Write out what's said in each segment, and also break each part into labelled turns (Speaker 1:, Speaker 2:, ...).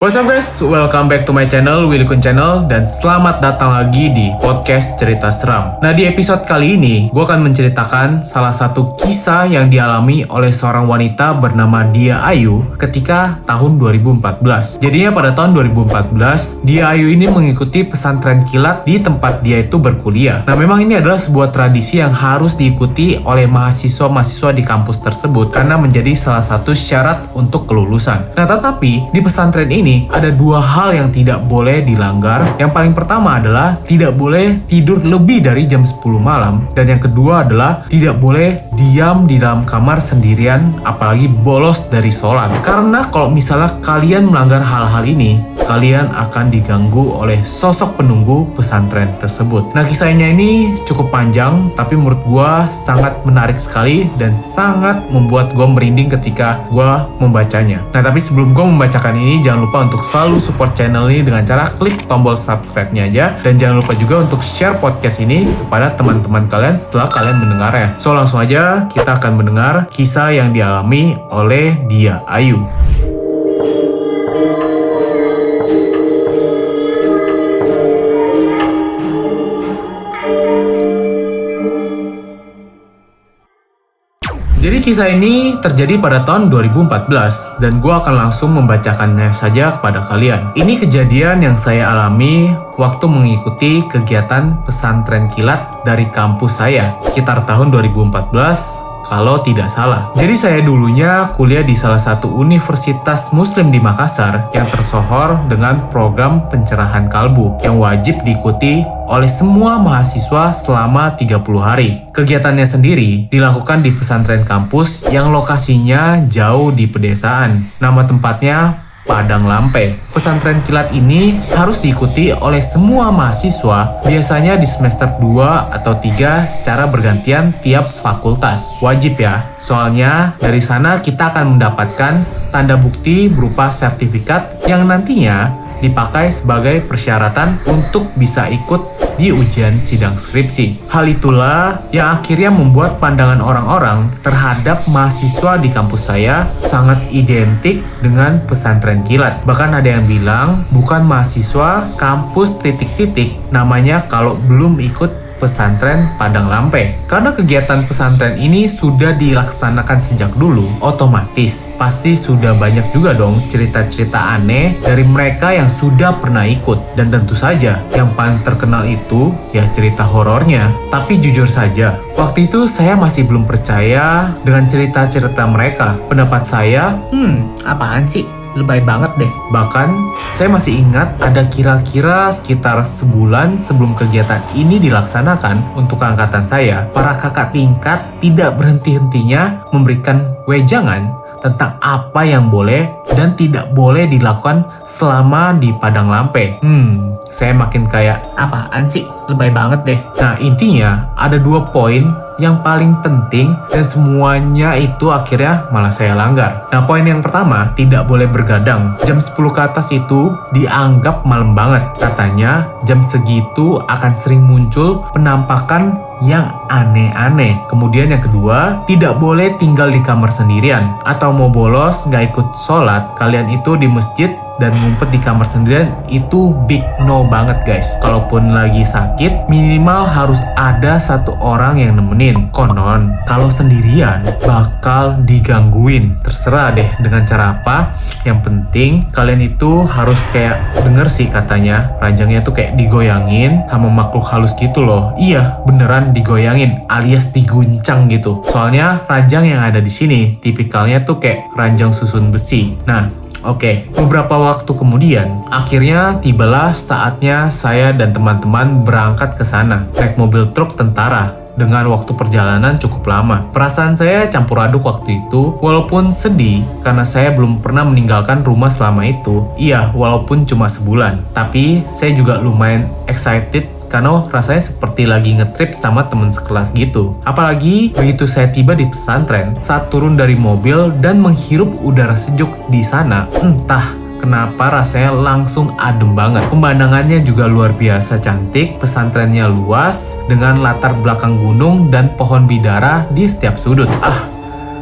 Speaker 1: What's up guys, welcome back to my channel, Willy Kun Channel, dan selamat datang lagi di podcast cerita seram. Nah, di episode kali ini, gue akan menceritakan salah satu kisah yang dialami oleh seorang wanita bernama Dia Ayu ketika tahun 2014. Jadinya pada tahun 2014, Dia Ayu ini mengikuti pesantren kilat di tempat dia itu berkuliah. Nah, memang ini adalah sebuah tradisi yang harus diikuti oleh mahasiswa-mahasiswa di kampus tersebut karena menjadi salah satu syarat untuk kelulusan. Nah, tetapi di pesantren ini ada dua hal yang tidak boleh dilanggar. Yang paling pertama adalah tidak boleh tidur lebih dari jam 10 malam. Dan yang kedua adalah tidak boleh diam di dalam kamar sendirian, apalagi bolos dari sholat. Karena kalau misalnya kalian melanggar hal-hal ini, kalian akan diganggu oleh sosok penunggu pesantren tersebut. Nah, kisahnya ini cukup panjang, tapi menurut gue sangat menarik sekali dan sangat membuat gue merinding ketika gue membacanya. Nah, tapi sebelum gue membacakan ini, jangan lupa untuk selalu support channel ini dengan cara klik tombol subscribe-nya aja. Dan jangan lupa juga untuk share podcast ini kepada teman-teman kalian setelah kalian mendengarnya. So, langsung aja kita akan mendengar kisah yang dialami oleh Dia Ayu. Jadi kisah ini terjadi pada tahun 2014 dan gue akan langsung membacakannya saja kepada kalian. Ini kejadian yang saya alami waktu mengikuti kegiatan pesantren kilat dari kampus saya sekitar tahun 2014 kalau tidak salah. Jadi saya dulunya kuliah di salah satu universitas muslim di Makassar yang tersohor dengan program pencerahan kalbu yang wajib diikuti oleh semua mahasiswa selama 30 hari. Kegiatannya sendiri dilakukan di pesantren kampus yang lokasinya jauh di pedesaan. Nama tempatnya Padang Lampe. Pesantren kilat ini harus diikuti oleh semua mahasiswa, biasanya di semester 2 atau 3 secara bergantian tiap fakultas. Wajib ya, soalnya dari sana kita akan mendapatkan tanda bukti berupa sertifikat yang nantinya dipakai sebagai persyaratan untuk bisa ikut di ujian sidang skripsi. Hal itulah yang akhirnya membuat pandangan orang-orang terhadap mahasiswa di kampus saya sangat identik dengan pesantren kilat. Bahkan ada yang bilang bukan mahasiswa kampus titik-titik namanya kalau belum ikut pesantren Padang Lampe. Karena kegiatan pesantren ini sudah dilaksanakan sejak dulu, otomatis pasti sudah banyak juga dong cerita-cerita aneh dari mereka yang sudah pernah ikut. Dan tentu saja yang paling terkenal itu ya cerita horornya. Tapi jujur saja, waktu itu saya masih belum percaya dengan cerita-cerita mereka. Pendapat saya, apaan sih? Lebay banget deh. Bahkan saya masih ingat ada kira-kira sekitar sebulan sebelum kegiatan ini dilaksanakan untuk angkatan saya, para kakak tingkat tidak berhenti-hentinya memberikan wejangan tentang apa yang boleh dan tidak boleh dilakukan selama di Padang Lampe. Saya makin kayak, apaan sih? Lebay banget deh. Nah, intinya ada 2 poin yang paling penting dan semuanya itu akhirnya malah saya langgar. Nah, poin yang pertama, tidak boleh bergadang. Jam 10 ke atas itu dianggap malam banget. Katanya jam segitu akan sering muncul penampakan yang aneh-aneh. Kemudian yang kedua, tidak boleh tinggal di kamar sendirian. Atau mau bolos nggak ikut sholat, kalian itu di masjid dan ngumpet di kamar sendirian itu big no banget guys. Kalaupun lagi sakit, minimal harus ada 1 orang yang nemenin. Konon, kalau sendirian bakal digangguin. Terserah deh dengan cara apa. Yang penting kalian itu harus kayak denger sih katanya, ranjangnya tuh kayak digoyangin sama makhluk halus gitu loh. Iya, beneran digoyangin alias diguncang gitu. Soalnya ranjang yang ada di sini tipikalnya tuh kayak ranjang susun besi. Nah, oke, beberapa waktu kemudian, akhirnya tibalah saatnya saya dan teman-teman berangkat ke sana, naik mobil truk tentara. Dengan waktu perjalanan cukup lama. Perasaan saya campur aduk waktu itu, walaupun sedih karena saya belum pernah meninggalkan rumah selama itu. Iya, walaupun cuma sebulan. Tapi saya juga lumayan excited karena rasanya seperti lagi ngetrip sama temen sekelas gitu. Apalagi begitu saya tiba di pesantren, saat turun dari mobil dan menghirup udara sejuk di sana, entah kenapa rasanya langsung adem banget. Pemandangannya juga luar biasa cantik, pesantrennya luas dengan latar belakang gunung dan pohon bidara di setiap sudut.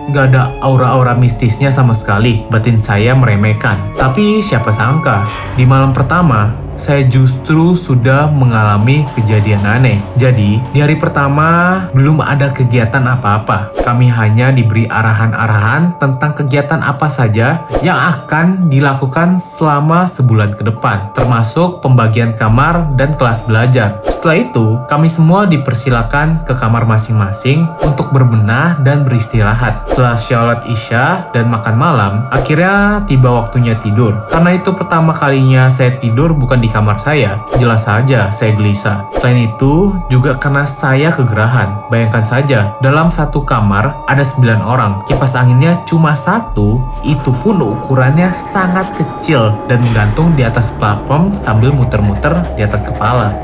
Speaker 1: nggak ada aura-aura mistisnya sama sekali. Batin saya meremehkan. Tapi siapa sangka, di malam pertama, saya justru sudah mengalami kejadian aneh. Jadi, di hari pertama belum ada kegiatan apa-apa. Kami hanya diberi arahan-arahan tentang kegiatan apa saja yang akan dilakukan selama sebulan ke depan, termasuk pembagian kamar dan kelas belajar. Setelah itu, kami semua dipersilakan ke kamar masing-masing untuk berbenah dan beristirahat. Setelah sholat isya dan makan malam, akhirnya tiba waktunya tidur. Karena itu pertama kalinya saya tidur bukan di kamar saya, jelas saja saya gelisah. Selain itu, juga karena saya kegerahan. Bayangkan saja, dalam satu kamar ada 9 orang. Kipas anginnya cuma satu, itu pun ukurannya sangat kecil dan menggantung di atas platform sambil muter-muter di atas kepala.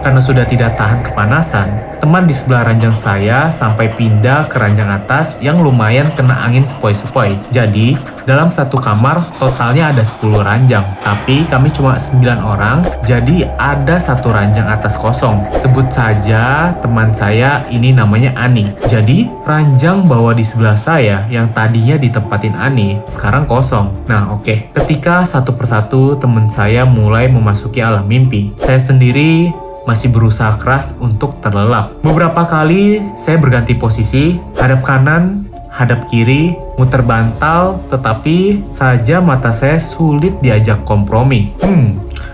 Speaker 1: Karena sudah tidak tahan kepanasan, teman di sebelah ranjang saya sampai pindah ke ranjang atas yang lumayan kena angin sepoi-sepoi. Jadi, dalam satu kamar totalnya ada 10 ranjang, tapi kami cuma 9 orang, jadi ada satu ranjang atas kosong. Sebut saja teman saya ini namanya Ani. Jadi, ranjang bawah di sebelah saya yang tadinya ditempatin Ani, sekarang kosong. Nah, oke. Ketika satu persatu teman saya mulai memasuki alam mimpi, saya sendiri masih berusaha keras untuk terlelap. Beberapa kali saya berganti posisi, hadap kanan, hadap kiri, muter bantal, tetapi saja mata saya sulit diajak kompromi.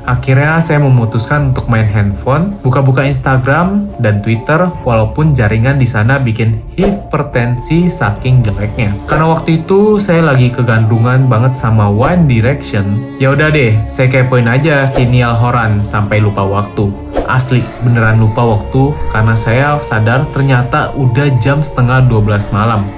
Speaker 1: Akhirnya saya memutuskan untuk main handphone, buka-buka Instagram dan Twitter, walaupun jaringan di sana bikin hipertensi saking jeleknya. Karena waktu itu saya lagi kegandrungan banget sama One Direction. Ya udah deh, saya kepoin aja si Niall Horan sampai lupa waktu. Asli, beneran lupa waktu karena saya sadar ternyata udah jam setengah 12 malam.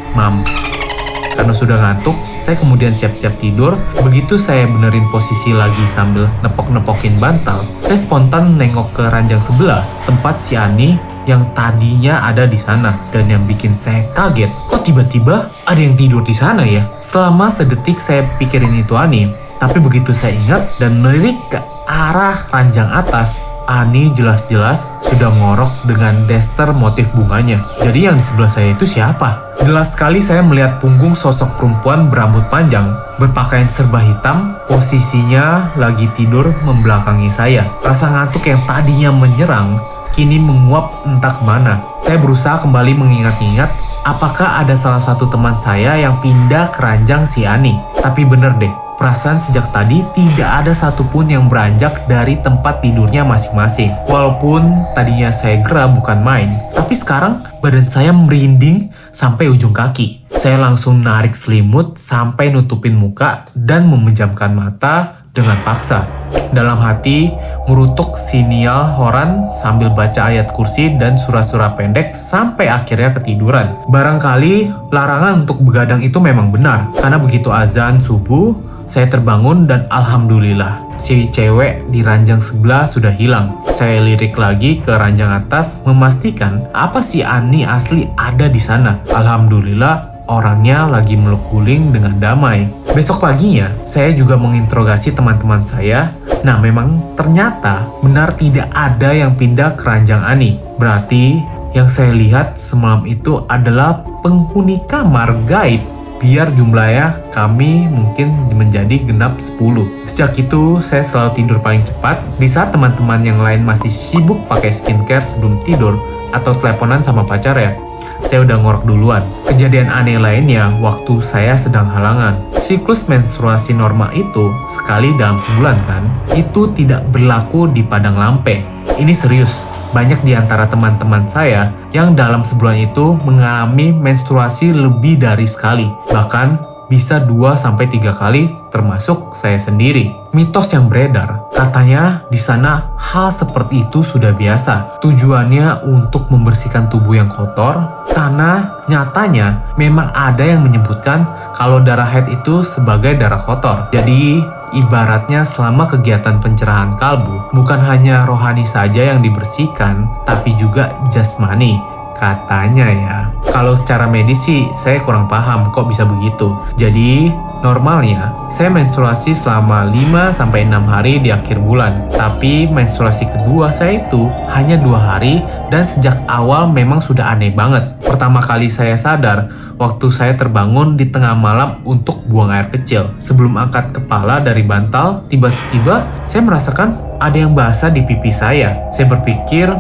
Speaker 1: Karena sudah ngantuk, saya kemudian siap-siap tidur. Begitu saya benerin posisi lagi sambil nepok-nepokin bantal, saya spontan nengok ke ranjang sebelah, tempat si Ani yang tadinya ada di sana. Dan yang bikin saya kaget, kok tiba-tiba ada yang tidur di sana ya? Selama sedetik saya pikirin itu Ani, tapi begitu saya ingat dan melirik ke arah ranjang atas, Ani jelas-jelas sudah ngorok dengan daster motif bunganya. Jadi yang di sebelah saya itu siapa? Jelas sekali saya melihat punggung sosok perempuan berambut panjang, berpakaian serba hitam, posisinya lagi tidur membelakangi saya. Rasa ngantuk yang tadinya menyerang, kini menguap entah kemana. Saya berusaha kembali mengingat-ingat apakah ada salah satu teman saya yang pindah ke ranjang si Ani. Tapi bener deh, perasaan sejak tadi tidak ada satupun yang beranjak dari tempat tidurnya masing-masing. Walaupun tadinya saya gerah bukan main, tapi sekarang badan saya merinding sampai ujung kaki. Saya langsung narik selimut sampai nutupin muka dan memejamkan mata dengan paksa. Dalam hati, merutuk si Niall Horan sambil baca ayat kursi dan surah-surah pendek sampai akhirnya ketiduran. Barangkali larangan untuk begadang itu memang benar, karena begitu azan subuh, saya terbangun dan alhamdulillah, si cewek di ranjang sebelah sudah hilang. Saya lirik lagi ke ranjang atas memastikan apa si Ani asli ada di sana. Alhamdulillah, orangnya lagi meluk guling dengan damai. Besok paginya, saya juga menginterogasi teman-teman saya. Nah, memang ternyata benar tidak ada yang pindah ke ranjang Ani. Berarti yang saya lihat semalam itu adalah penghuni kamar gaib. Biar jumlahnya kami mungkin menjadi genap 10. Sejak itu saya selalu tidur paling cepat di saat teman-teman yang lain masih sibuk pakai skincare sebelum tidur atau teleponan sama pacar ya. Saya udah ngorok duluan. Kejadian aneh lainnya waktu saya sedang halangan. Siklus menstruasi normal itu sekali dalam sebulan kan? Itu tidak berlaku di Padang Lampe. Ini serius. Banyak di antara teman-teman saya yang dalam sebulan itu mengalami menstruasi lebih dari sekali. Bahkan bisa 2-3 kali termasuk saya sendiri. Mitos yang beredar, katanya di sana hal seperti itu sudah biasa. Tujuannya untuk membersihkan tubuh yang kotor, karena nyatanya memang ada yang menyebutkan kalau darah haid itu sebagai darah kotor. Jadi ibaratnya selama kegiatan pencerahan kalbu, bukan hanya rohani saja yang dibersihkan, tapi juga jasmani. Katanya ya. Kalau secara medis sih saya kurang paham kok bisa begitu. Jadi Normalnya, saya menstruasi selama 5-6 hari di akhir bulan. Tapi menstruasi kedua saya itu hanya 2 hari dan sejak awal memang sudah aneh banget. Pertama kali saya sadar, waktu saya terbangun di tengah malam untuk buang air kecil. Sebelum angkat kepala dari bantal, tiba-tiba saya merasakan ada yang basah di pipi saya. Saya berpikir,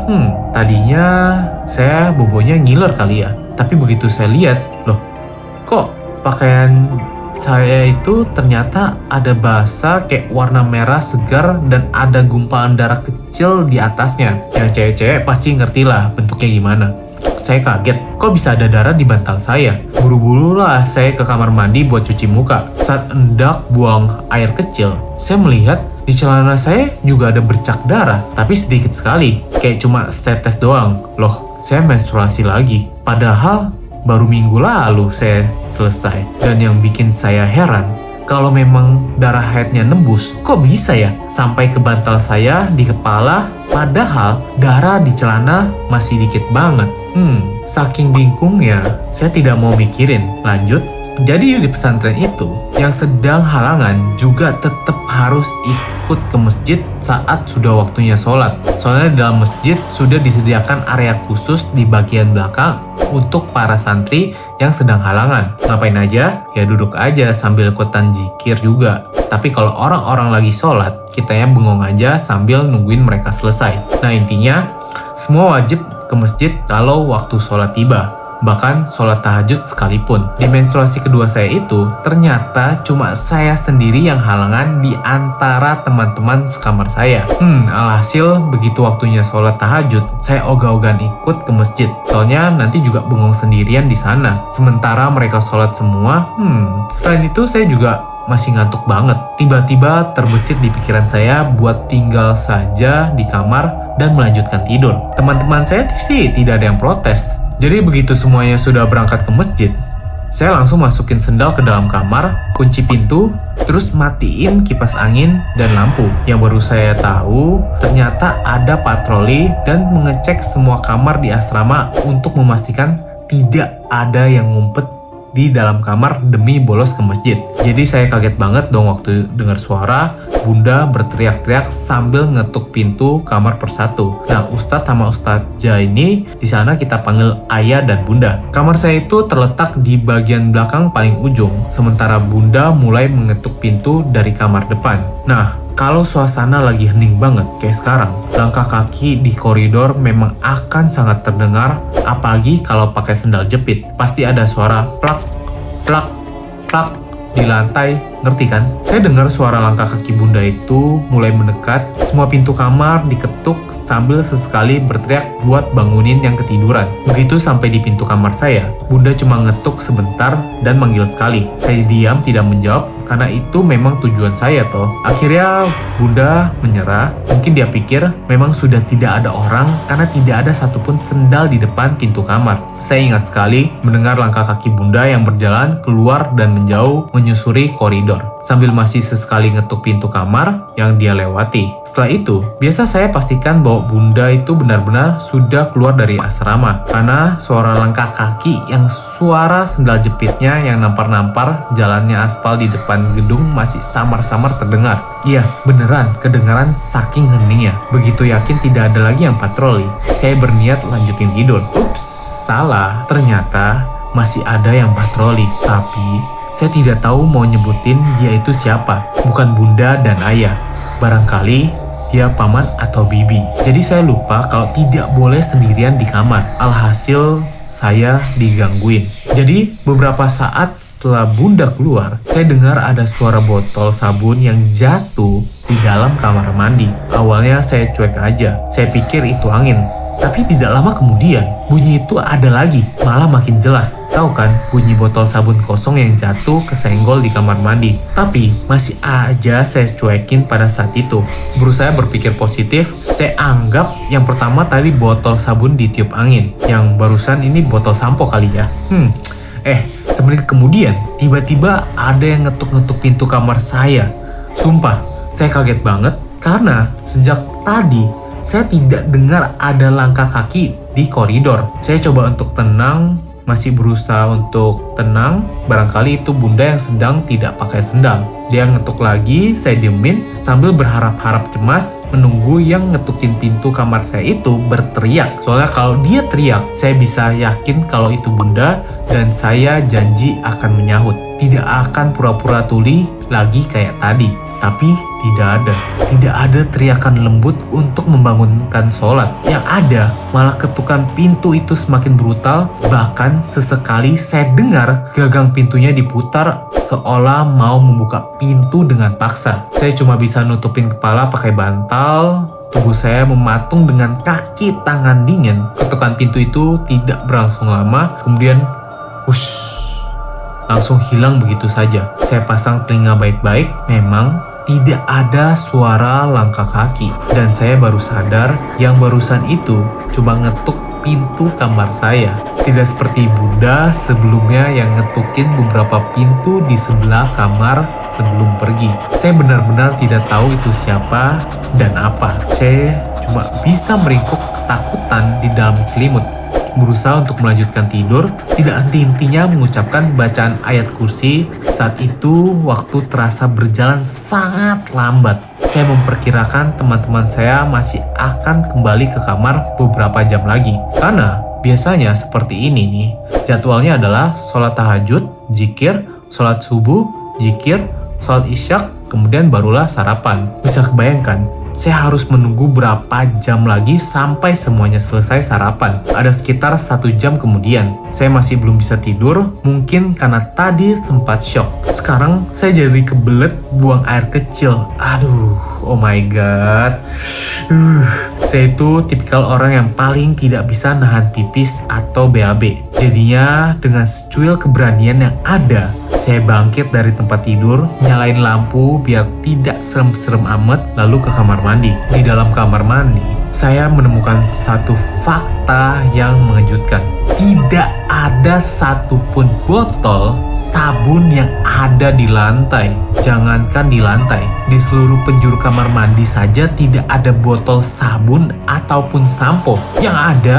Speaker 1: tadinya saya bobonya ngiler kali ya. Tapi begitu saya lihat, loh, kok pakaian saya itu ternyata ada basah kayak warna merah segar dan ada gumpalan darah kecil di atasnya. Yang cewek-cewek pasti ngerti lah bentuknya gimana. Saya kaget, kok bisa ada darah di bantal saya? Buru-buru lah saya ke kamar mandi buat cuci muka. Saat hendak buang air kecil, saya melihat di celana saya juga ada bercak darah, tapi sedikit sekali, kayak cuma setetes doang. Loh, saya menstruasi lagi. Padahal baru minggu lalu saya selesai. Dan yang bikin saya heran, kalau memang darah haidnya nembus, kok bisa ya sampai ke bantal saya di kepala, padahal darah di celana masih dikit banget. Saking bingungnya, saya tidak mau mikirin. Lanjut. Jadi di pesantren itu, yang sedang halangan juga tetap harus ikut ke masjid saat sudah waktunya sholat. Soalnya di dalam masjid sudah disediakan area khusus di bagian belakang untuk para santri yang sedang halangan. Ngapain aja? Ya duduk aja sambil ikutan zikir juga. Tapi kalau orang-orang lagi sholat, kitanya bengong aja sambil nungguin mereka selesai. Nah intinya, semua wajib ke masjid kalau waktu sholat tiba. Bahkan sholat tahajud sekalipun. Di menstruasi kedua saya itu, ternyata cuma saya sendiri yang halangan di antara teman-teman sekamar saya. Alhasil begitu waktunya sholat tahajud, saya ogah-ogahan ikut ke masjid. Soalnya nanti juga bengong sendirian di sana. Sementara mereka sholat semua, selain itu saya juga masih ngantuk banget. Tiba-tiba terbesit di pikiran saya buat tinggal saja di kamar dan melanjutkan tidur. Teman-teman saya sih tidak ada yang protes. Jadi begitu semuanya sudah berangkat ke masjid, saya langsung masukin sendal ke dalam kamar, kunci pintu, terus matiin kipas angin dan lampu. Yang baru saya tahu, ternyata ada patroli dan mengecek semua kamar di asrama untuk memastikan tidak ada yang ngumpet di dalam kamar demi bolos ke masjid. Jadi saya kaget banget dong waktu dengar suara bunda berteriak-teriak sambil ngetuk pintu kamar persatu. Nah, Ustadz sama Ustadzah ini di sana kita panggil ayah dan bunda. Kamar saya itu terletak di bagian belakang paling ujung, sementara bunda mulai mengetuk pintu dari kamar depan. Nah, kalau suasana lagi hening banget kayak sekarang, langkah kaki di koridor memang akan sangat terdengar, apalagi kalau pakai sendal jepit. Pasti ada suara plak, plak, plak di lantai, ngerti kan? Saya dengar suara langkah kaki bunda itu mulai mendekat, semua pintu kamar diketuk sambil sesekali berteriak buat bangunin yang ketiduran. Begitu sampai di pintu kamar saya, bunda cuma ngetuk sebentar dan manggil sekali. Saya diam tidak menjawab, karena itu memang tujuan saya toh. Akhirnya bunda menyerah, mungkin dia pikir memang sudah tidak ada orang karena tidak ada satupun sendal di depan pintu kamar. Saya ingat sekali mendengar langkah kaki bunda yang berjalan keluar dan menjauh menyusuri koridor, sambil masih sesekali ngetuk pintu kamar yang dia lewati. Setelah itu, biasa saya pastikan bahwa bunda itu benar-benar sudah keluar dari asrama, karena suara langkah kaki yang suara sendal jepitnya yang nampar-nampar jalannya aspal di depan gedung masih samar-samar terdengar. Iya, beneran kedengaran saking heningnya. Begitu yakin tidak ada lagi yang patroli, saya berniat lanjutin tidur. Ups, salah. Ternyata masih ada yang patroli, tapi saya tidak tahu mau nyebutin dia itu siapa. Bukan bunda dan ayah. Barangkali dia paman atau bibi. Jadi saya lupa kalau tidak boleh sendirian di kamar. Alhasil saya digangguin. Jadi beberapa saat setelah bunda keluar, saya dengar ada suara botol sabun yang jatuh di dalam kamar mandi. Awalnya saya cuek aja. Saya pikir itu angin. Tapi tidak lama kemudian, bunyi itu ada lagi, malah makin jelas. Tahu kan, bunyi botol sabun kosong yang jatuh kesenggol di kamar mandi. Tapi, masih aja saya cuekin pada saat itu. Berusaha berpikir positif, saya anggap yang pertama tadi botol sabun ditiup angin. Yang barusan ini botol sampo kali ya. Semenit kemudian, tiba-tiba ada yang ngetuk-ngetuk pintu kamar saya. Sumpah, saya kaget banget karena sejak tadi saya tidak dengar ada langkah kaki di koridor. Saya coba untuk tenang masih berusaha untuk tenang. Barangkali itu bunda yang sedang tidak pakai sendal. Dia ngetuk lagi, saya diemin sambil berharap-harap cemas menunggu yang ngetukin pintu kamar saya itu berteriak. Soalnya kalau dia teriak, saya bisa yakin kalau itu bunda dan saya janji akan menyahut. Tidak akan pura-pura tuli lagi kayak tadi. Tapi tidak ada teriakan lembut untuk membangunkan sholat. Yang ada malah ketukan pintu itu semakin brutal. Bahkan sesekali saya dengar gagang pintunya diputar seolah mau membuka pintu dengan paksa. Saya cuma bisa nutupin kepala pakai bantal. Tubuh saya mematung dengan kaki tangan dingin. Ketukan pintu itu tidak berlangsung lama. Kemudian langsung hilang begitu saja. Saya pasang telinga baik-baik. Memang tidak ada suara langkah kaki. Dan saya baru sadar yang barusan itu cuma ngetuk pintu kamar saya. Tidak seperti bunda sebelumnya yang ngetukin beberapa pintu di sebelah kamar sebelum pergi. Saya benar-benar tidak tahu itu siapa dan apa. Saya cuma bisa meringkuk ketakutan di dalam selimut. Berusaha untuk melanjutkan tidur, tidak henti-hentinya mengucapkan bacaan ayat kursi. Saat itu, waktu terasa berjalan sangat lambat. Saya memperkirakan teman-teman saya masih akan kembali ke kamar beberapa jam lagi. Karena biasanya seperti ini nih, jadwalnya adalah sholat tahajud, zikir, sholat subuh, zikir, sholat isyak, kemudian barulah sarapan. Bisa kebayangkan, saya harus menunggu berapa jam lagi sampai semuanya selesai sarapan. Ada sekitar 1 jam kemudian. Saya masih belum bisa tidur, mungkin karena tadi sempat shock. Sekarang saya jadi kebelet buang air kecil. Aduh, oh my god. Saya itu tipikal orang yang paling tidak bisa nahan pipis atau BAB. Jadinya dengan secuil keberanian yang ada, saya bangkit dari tempat tidur, nyalain lampu biar tidak serem-serem amat, lalu ke kamar mandi. Di dalam kamar mandi, saya menemukan satu fakta yang mengejutkan. Tidak ada satupun botol sabun yang ada di lantai. Jangankan di lantai, di seluruh penjuru kamar mandi saja tidak ada botol sabun ataupun sampo. Yang ada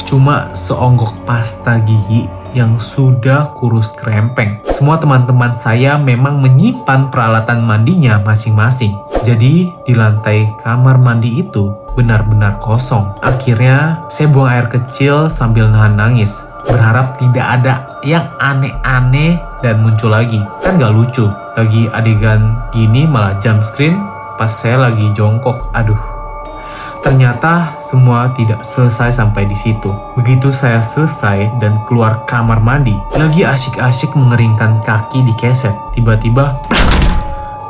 Speaker 1: cuma seonggok pasta gigi yang sudah kurus krempeng. Semua teman-teman saya memang menyimpan peralatan mandinya masing-masing. Jadi di lantai kamar mandi itu benar-benar kosong. Akhirnya saya buang air kecil sambil nahan nangis. Berharap tidak ada yang aneh-aneh dan muncul lagi. Kan gak lucu. Lagi adegan gini malah jump screen pas saya lagi jongkok. Aduh. Ternyata semua tidak selesai sampai di situ. Begitu saya selesai dan keluar kamar mandi, lagi asyik-asyik mengeringkan kaki di keset, tiba-tiba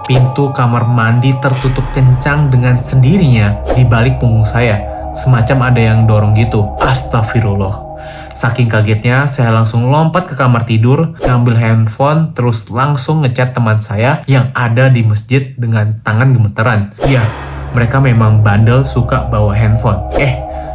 Speaker 1: pintu kamar mandi tertutup kencang dengan sendirinya di balik punggung saya. Semacam ada yang dorong gitu. Astagfirullah. Saking kagetnya, saya langsung lompat ke kamar tidur, ngambil handphone, terus langsung ngechat teman saya yang ada di masjid dengan tangan gemeteran. Iya, mereka memang bandel suka bawa handphone.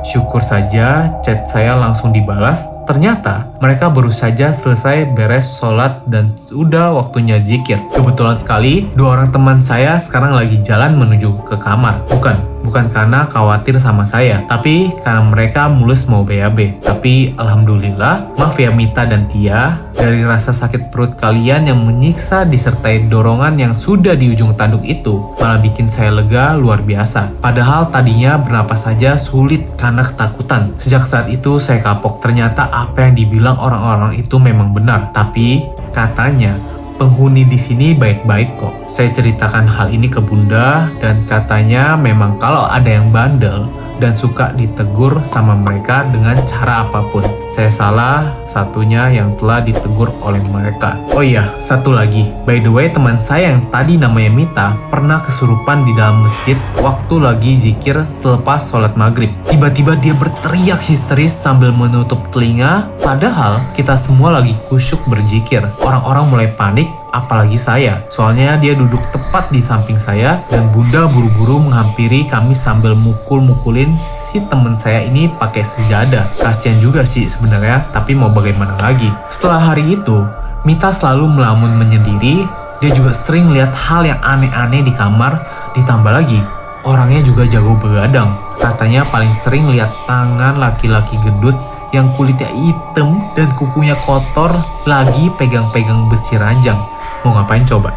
Speaker 1: Syukur saja chat saya langsung dibalas. Ternyata mereka baru saja selesai beres sholat dan udah waktunya zikir. Kebetulan sekali, 2 orang teman saya sekarang lagi jalan menuju ke kamar. Bukan karena khawatir sama saya, tapi karena mereka mulus mau BAB. Tapi alhamdulillah, maaf ya Mita dan Tia, dari rasa sakit perut kalian yang menyiksa disertai dorongan yang sudah di ujung tanduk itu, malah bikin saya lega luar biasa. Padahal tadinya bernapas saja sulit karena ketakutan. Sejak saat itu saya kapok. Ternyata apa yang dibilang orang-orang itu memang benar. Tapi katanya penghuni di sini baik-baik kok. Saya ceritakan hal ini ke bunda dan katanya memang kalau ada yang bandel dan suka ditegur sama mereka dengan cara apapun. Saya salah satunya yang telah ditegur oleh mereka. Oh iya, satu lagi. By the way, teman saya yang tadi namanya Mita pernah kesurupan di dalam masjid waktu lagi zikir selepas sholat maghrib. Tiba-tiba dia berteriak histeris sambil menutup telinga, padahal kita semua lagi kusyuk berzikir. Orang-orang mulai panik, apalagi saya. Soalnya dia duduk tepat di samping saya dan bunda buru-buru menghampiri kami sambil mukul-mukulin si teman saya ini pakai sejadah. Kasian juga sih sebenarnya, tapi mau bagaimana lagi. Setelah hari itu, Mita selalu melamun menyendiri. Dia juga sering lihat hal yang aneh-aneh di kamar. Ditambah lagi, orangnya juga jago begadang. Katanya paling sering lihat tangan laki-laki gendut yang kulitnya hitam dan kukunya kotor lagi pegang-pegang besi ranjang. Mau ngapain coba?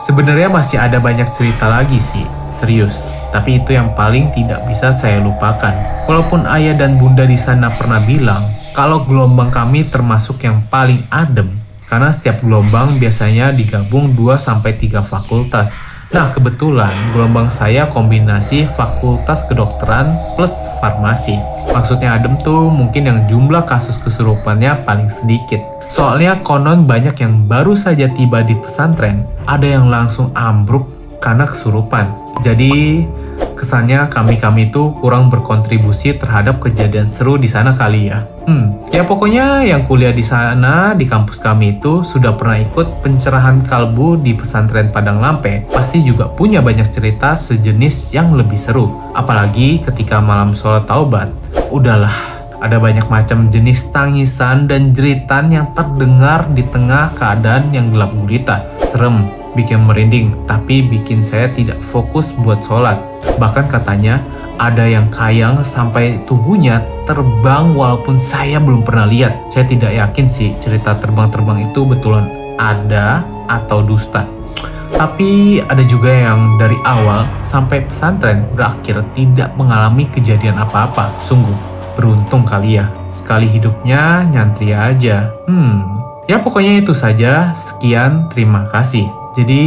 Speaker 1: Sebenarnya masih ada banyak cerita lagi sih, serius. Tapi itu yang paling tidak bisa saya lupakan. Walaupun ayah dan bunda di sana pernah bilang kalau gelombang kami termasuk yang paling adem, karena setiap gelombang biasanya digabung 2-3 fakultas. Nah, kebetulan gelombang saya kombinasi fakultas kedokteran plus farmasi. Maksudnya adem tuh mungkin yang jumlah kasus kesurupannya paling sedikit. Soalnya konon banyak yang baru saja tiba di pesantren, ada yang langsung ambruk karena kesurupan. Jadi kesannya kami itu kurang berkontribusi terhadap kejadian seru di sana kali ya. Ya pokoknya yang kuliah di sana, di kampus kami itu sudah pernah ikut pencerahan kalbu di pesantren Padang Lampe, pasti juga punya banyak cerita sejenis yang lebih seru. Apalagi ketika malam sholat taubat. Udahlah, ada banyak macam jenis tangisan dan jeritan yang terdengar di tengah keadaan yang gelap gulita. Serem, bikin merinding, tapi bikin saya tidak fokus buat sholat. Bahkan katanya ada yang kayang sampai tubuhnya terbang walaupun saya belum pernah lihat. Saya tidak yakin sih cerita terbang-terbang itu betulan ada atau dusta. Tapi ada juga yang dari awal sampai pesantren berakhir tidak mengalami kejadian apa-apa. Sungguh beruntung kali ya, sekali hidupnya nyantri aja. Ya pokoknya itu saja, sekian, terima kasih. Jadi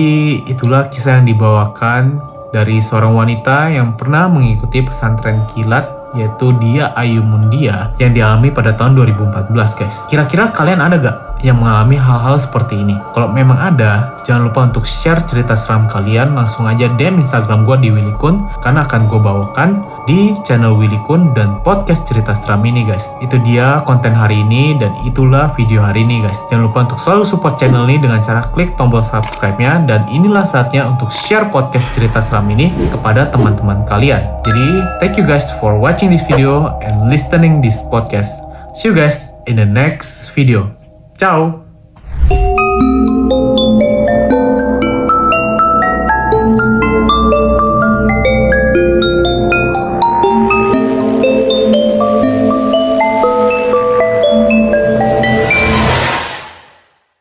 Speaker 1: itulah kisah yang dibawakan dari seorang wanita yang pernah mengikuti pesantren kilat, yaitu Dia Ayu Mundia, yang dialami pada tahun 2014 guys. Kira-kira kalian ada gak yang mengalami hal-hal seperti ini? Kalau memang ada, jangan lupa untuk share cerita seram kalian, langsung aja DM Instagram gue di Willy Kun, karena akan gue bawakan di channel Willy Kun dan podcast cerita seram ini guys. Itu dia konten hari ini dan itulah video hari ini guys. Jangan lupa untuk selalu support channel ini dengan cara klik tombol subscribe-nya, dan inilah saatnya untuk share podcast cerita seram ini kepada teman-teman kalian. Jadi thank you guys for watching this video and listening this podcast. See you guys in the next video. Ciao!